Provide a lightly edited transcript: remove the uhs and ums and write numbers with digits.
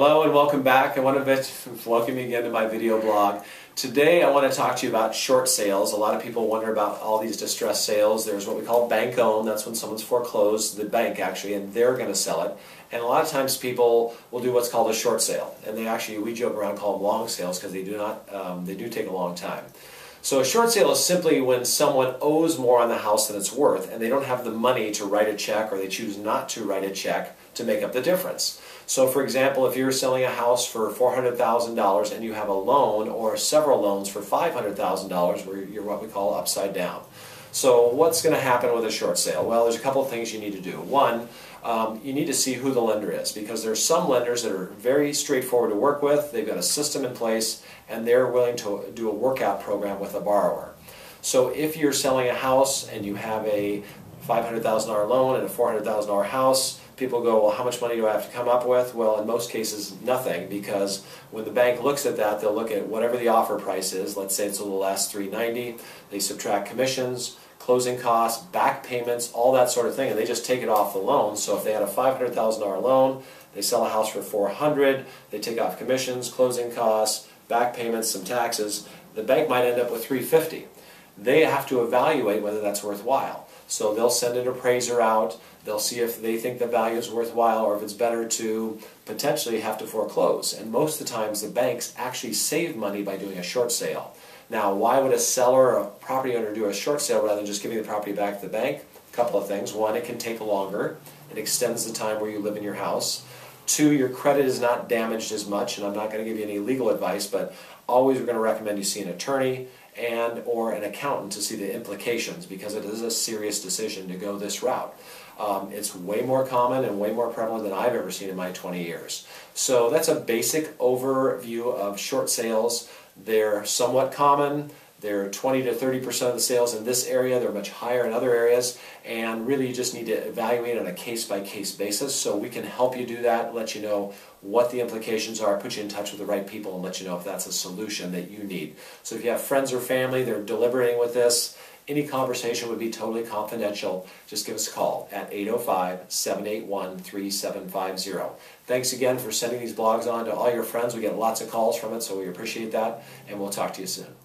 Hello and welcome back. I want to welcome you again to my video blog. Today I want to talk to you about short sales. A lot of people wonder about all these distress sales. There's what we call bank owned. That's when someone's foreclosed, the bank actually, and they're going to sell it. And a lot of times people will do what's called a short sale. And they actually, we joke around, call them long sales because they do take a long time. So a short sale is simply when someone owes more on the house than it's worth and they don't have the money to write a check, or they choose not to write a check to make up the difference. So for example, if you're selling a house for $400,000 and you have a loan or several loans for $500,000, where you're what we call upside down. So what's going to happen with a short sale? Well, there's a couple of things you need to do. One, you need to see who the lender is, because there's some lenders that are very straightforward to work with. They've got a system in place and they're willing to do a workout program with a borrower. So if you're selling a house and you have a $500,000 loan and a $400,000 house, people go, well, how much money do I have to come up with? Well, in most cases, nothing, because when the bank looks at that, they'll look at whatever the offer price is. Let's say it's a little less, $390. They subtract commissions, closing costs, back payments, all that sort of thing, and they just take it off the loan. So if they had a $500,000 loan, they sell a house for $400,000, they take off commissions, closing costs, back payments, some taxes, the bank might end up with $350,000. They have to evaluate whether that's worthwhile. So they'll send an appraiser out, they'll see if they think the value is worthwhile or if it's better to potentially have to foreclose. And most of the times the banks actually save money by doing a short sale. Now, why would a seller or a property owner do a short sale rather than just giving the property back to the bank? A couple of things. One, it can take longer. It extends the time where you live in your house. Two, your credit is not damaged as much, and I'm not going to give you any legal advice, but always we're going to recommend you see an attorney and or an accountant to see the implications, because it is a serious decision to go this route. It's way more common and way more prevalent than I've ever seen in my 20 years. So that's a basic overview of short sales. They're somewhat common. They're 20 to 30% of the sales in this area. They're much higher in other areas, and really you just need to evaluate on a case-by-case basis. So we can help you do that, let you know what the implications are, put you in touch with the right people, and let you know if that's a solution that you need. So if you have friends or family, they're deliberating with this, any conversation would be totally confidential. Just give us a call at 805-781-3750. Thanks again for sending these blogs on to all your friends. We get lots of calls from it, so we appreciate that, and we'll talk to you soon.